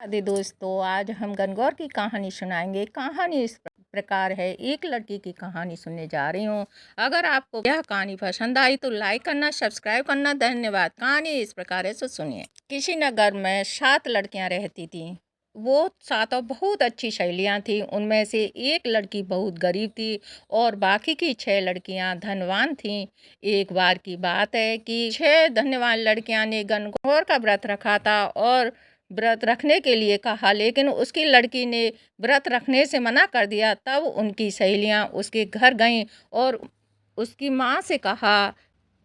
राधे दोस्तों, आज हम गणगौर की कहानी सुनाएंगे। कहानी इस प्रकार है। एक लड़की की कहानी सुनने जा रही हूँ। अगर आपको यह कहानी पसंद आई तो लाइक करना, सब्सक्राइब करना। धन्यवाद। कहानी इस प्रकार है, सो सुनिए। किसी नगर में 7 लड़कियां रहती थीं। वो सातों बहुत अच्छी सहेलियां थीं। उनमें से एक लड़की बहुत गरीब थी और बाकी की 6 लड़कियां धनवान थीं। एक बार की बात है कि 6 धनवान लड़कियां ने गणगौर का व्रत रखा था और व्रत रखने के लिए कहा, लेकिन उसकी लड़की ने व्रत रखने से मना कर दिया। तब उनकी सहेलियां उसके घर गईं और उसकी माँ से कहा,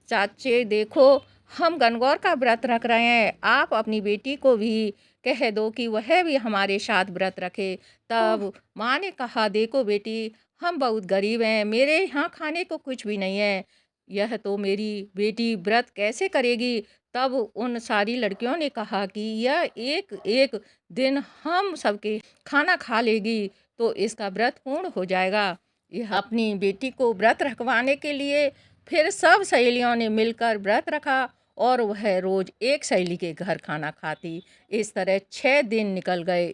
चाचे देखो, हम गणगौर का व्रत रख रहे हैं, आप अपनी बेटी को भी कह दो कि वह भी हमारे साथ व्रत रखे। तब माँ ने कहा, देखो बेटी, हम बहुत गरीब हैं, मेरे यहाँ खाने को कुछ भी नहीं है, यह तो मेरी बेटी व्रत कैसे करेगी। तब उन सारी लड़कियों ने कहा कि यह एक एक दिन हम सबके खाना खा लेगी तो इसका व्रत पूर्ण हो जाएगा। यह अपनी बेटी को व्रत रखवाने के लिए फिर सब सहेलियों ने मिलकर व्रत रखा और वह रोज एक सहेली के घर खाना खाती। इस तरह 6 दिन निकल गए।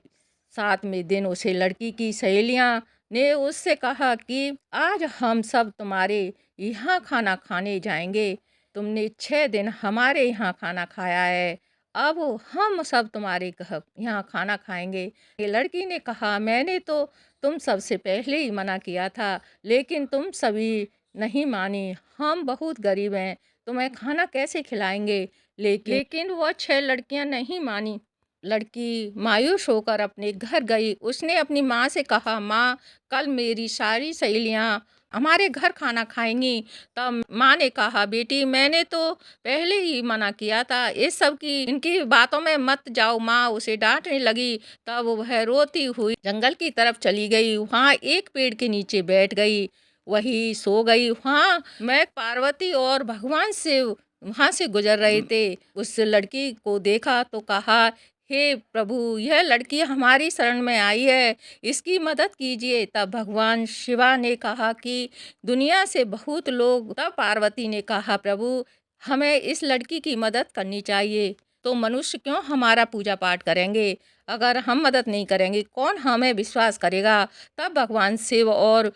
7वें दिन उसे लड़की की सहेलियां ने उससे कहा कि आज हम सब तुम्हारे यहाँ खाना खाने जाएंगे। तुमने 6 दिन हमारे यहाँ खाना खाया है, अब हम सब तुम्हारे यहाँ खाना खाएंगे। ये लड़की ने कहा, मैंने तो तुम सबसे पहले ही मना किया था, लेकिन तुम सभी नहीं मानी। हम बहुत गरीब हैं, तुम्हें खाना कैसे खिलाएंगे। लेकिन वह 6 लड़कियां नहीं मानी। लड़की मायूस होकर अपने घर गई। उसने अपनी माँ से कहा, माँ, कल मेरी सारी सहेलियां हमारे घर खाना खाएंगी। तब माँ ने कहा, बेटी, मैंने तो पहले ही मना किया था, इस सब की इनकी बातों में मत जाओ। माँ उसे डांटने लगी। तब वह रोती हुई जंगल की तरफ चली गई। वहाँ एक पेड़ के नीचे बैठ गई, वही सो गई। वहाँ मैं पार्वती और भगवान से वहाँ से गुजर रहे थे। उस लड़की को देखा तो कहा, हे प्रभु, यह लड़की हमारी शरण में आई है, इसकी मदद कीजिए। तब भगवान शिवा ने कहा कि दुनिया से बहुत लोग। तब पार्वती ने कहा, प्रभु, हमें इस लड़की की मदद करनी चाहिए, तो मनुष्य क्यों हमारा पूजा पाठ करेंगे। अगर हम मदद नहीं करेंगे कौन हमें विश्वास करेगा। तब भगवान शिव और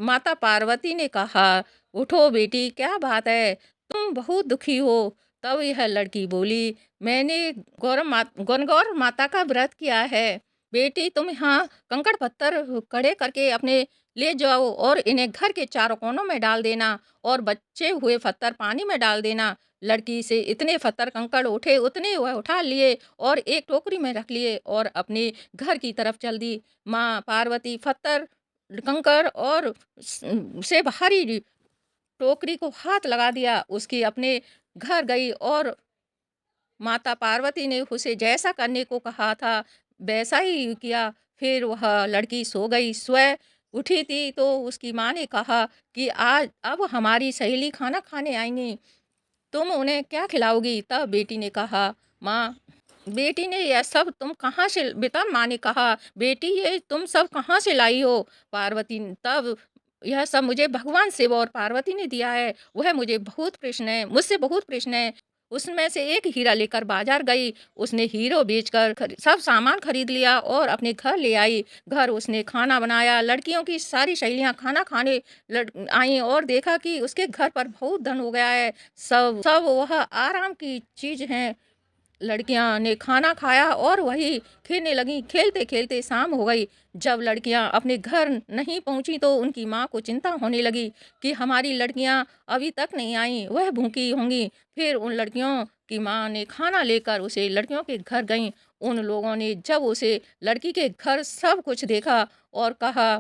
माता पार्वती ने कहा, उठो बेटी, क्या बात है, तुम बहुत दुखी हो। तब यह लड़की बोली, मैंने गणगौर माता का व्रत किया है। बेटी, तुम यहाँ कंकड़ पत्थर खड़े करके अपने ले जाओ और इन्हें घर के चारों कोनों में डाल देना और बचे हुए पत्थर पानी में डाल देना। लड़की से इतने पत्थर कंकड़ उठे, उतने वह उठा लिए और एक टोकरी में रख लिए और अपने घर की तरफ चल दी। माँ पार्वती पत्थर, कंकड़ और से भारी टोकरी को हाथ लगा दिया, उसकी अपने घर गई और माता पार्वती ने उसे जैसा करने को कहा था वैसा ही किया। फिर वह लड़की सो गई। स्वयं उठी थी तो उसकी माँ ने कहा कि आज अब हमारी सहेली खाना खाने आएंगी, तुम उन्हें क्या खिलाओगी। तब बेटी ने कहा, माँ, बेटी ने यह सब तुम कहाँ से बेटा माँ ने कहा, बेटी, ये तुम सब कहाँ से लाई हो। पार्वती तब, यह सब मुझे भगवान शिव और पार्वती ने दिया है, वह मुझे बहुत प्रश्न है, मुझसे बहुत प्रश्न है। उसमें से एक हीरा लेकर बाजार गई। उसने हीरो बेचकर सब सामान खरीद लिया और अपने घर ले आई। घर उसने खाना बनाया। लड़कियों की सारी सहेलियां खाना खाने आई और देखा कि उसके घर पर बहुत धन हो गया है। सब सब वह आराम की चीज है। लड़कियां ने खाना खाया और वही खेलने लगी। खेलते खेलते शाम हो गई। जब लड़कियां अपने घर नहीं पहुंची तो उनकी माँ को चिंता होने लगी कि हमारी लड़कियां अभी तक नहीं आई, वह भूखी होंगी। फिर उन लड़कियों की माँ ने खाना लेकर उसे लड़कियों के घर गई। उन लोगों ने जब उसे लड़की के घर सब कुछ देखा और कहा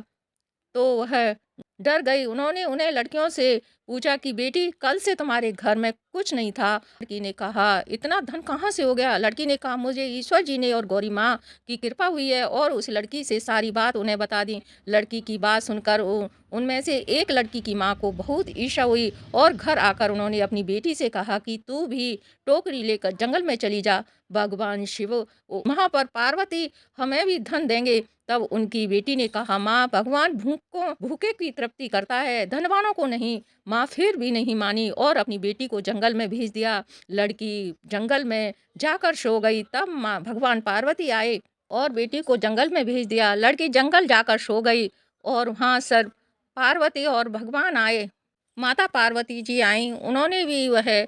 तो वह डर गई। उन्होंने उन्हें लड़कियों से पूछा कि बेटी, कल से तुम्हारे घर में कुछ नहीं था। लड़की ने कहा, इतना धन कहाँ से हो गया। लड़की ने कहा, मुझे ईश्वर जी ने और गौरी माँ की कृपा हुई है। और उस लड़की से सारी बात उन्हें बता दी। लड़की की बात सुनकर उनमें से एक लड़की की माँ को बहुत ईर्ष्या हुई और घर आकर उन्होंने अपनी बेटी से कहा कि तू भी टोकरी लेकर जंगल में चली जा, भगवान शिव वहाँ पर पार्वती हमें भी धन देंगे। तब उनकी बेटी ने कहा, माँ, भगवान भूखे की तृप्ति करता है, धनवानों को नहीं। माँ फिर भी नहीं मानी और अपनी बेटी को जंगल में भेज दिया। लड़की जंगल में जाकर सो गई। तब माँ भगवान पार्वती आए और बेटी को जंगल में भेज दिया। लड़की जंगल जाकर सो गई और वहाँ सर पार्वती और भगवान आए। माता पार्वती जी आईं, उन्होंने भी वह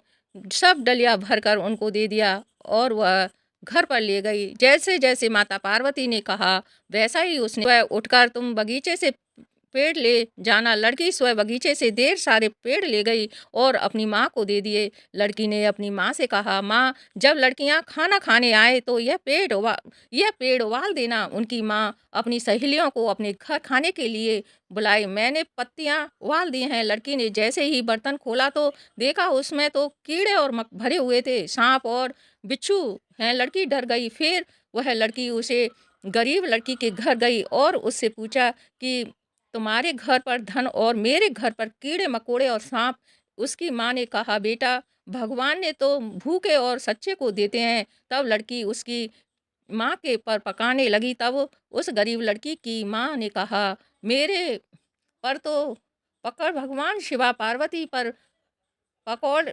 सब डलिया भरकर उनको दे दिया और वह घर पर ले गई। जैसे जैसे माता पार्वती ने कहा वैसा ही उसने वह उठकर तुम बगीचे से पेड़ ले जाना। लड़की स्वयं बगीचे से ढेर सारे पेड़ ले गई और अपनी माँ को दे दिए। लड़की ने अपनी माँ से कहा, माँ जब लड़कियाँ खाना खाने आए तो यह पेड़ उबाल देना। उनकी माँ अपनी सहेलियों को अपने घर खाने के लिए बुलाई। मैंने पत्तियाँ उबाल दी हैं। लड़की ने जैसे ही बर्तन खोला तो देखा उसमें तो कीड़े और मक भरे हुए थे, सांप और बिच्छू हैं। लड़की डर गई। फिर वह लड़की उसे गरीब लड़की के घर गई और उससे पूछा कि तुम्हारे घर पर धन और मेरे घर पर कीड़े मकोड़े और सांप। उसकी माँ ने कहा, बेटा भगवान ने तो भूखे और सच्चे को देते हैं। तब लड़की उसकी माँ के पर पकाने लगी। तब उस गरीब लड़की की माँ ने कहा, मेरे पर तो पकड़ भगवान शिवा पार्वती पर पकड़।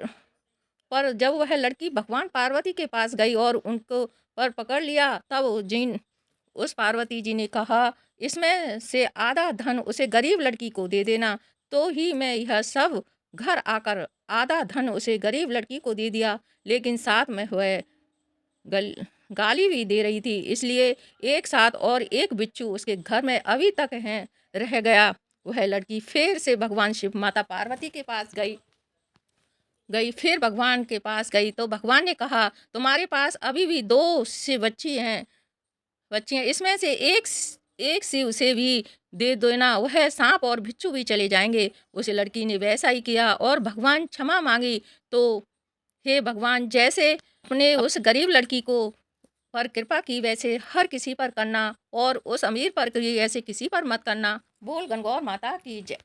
पर जब वह लड़की भगवान पार्वती के पास गई और उनको पर पकड़ लिया तब जिन उस पार्वती जी ने कहा, इसमें से आधा धन उसे गरीब लड़की को दे देना। तो ही मैं यह सब घर आकर आधा धन उसे गरीब लड़की को दे दिया, लेकिन साथ में वह गल गाली भी दे रही थी। इसलिए एक साथ और एक बिच्छू उसके घर में अभी तक हैं रह गया। वह लड़की फिर से भगवान शिव माता पार्वती के पास गई फिर भगवान के पास गई तो भगवान ने कहा, तुम्हारे पास अभी भी 2 से बच्चियाँ, इसमें से एक से उसे भी दे देना, वह सांप और बिच्छू भी चले जाएंगे। उस लड़की ने वैसा ही किया और भगवान क्षमा मांगी। तो हे भगवान, जैसे अपने उस गरीब लड़की को पर कृपा की वैसे हर किसी पर करना और उस अमीर पर की ऐसे किसी पर मत करना। बोल गणगौर माता की जय।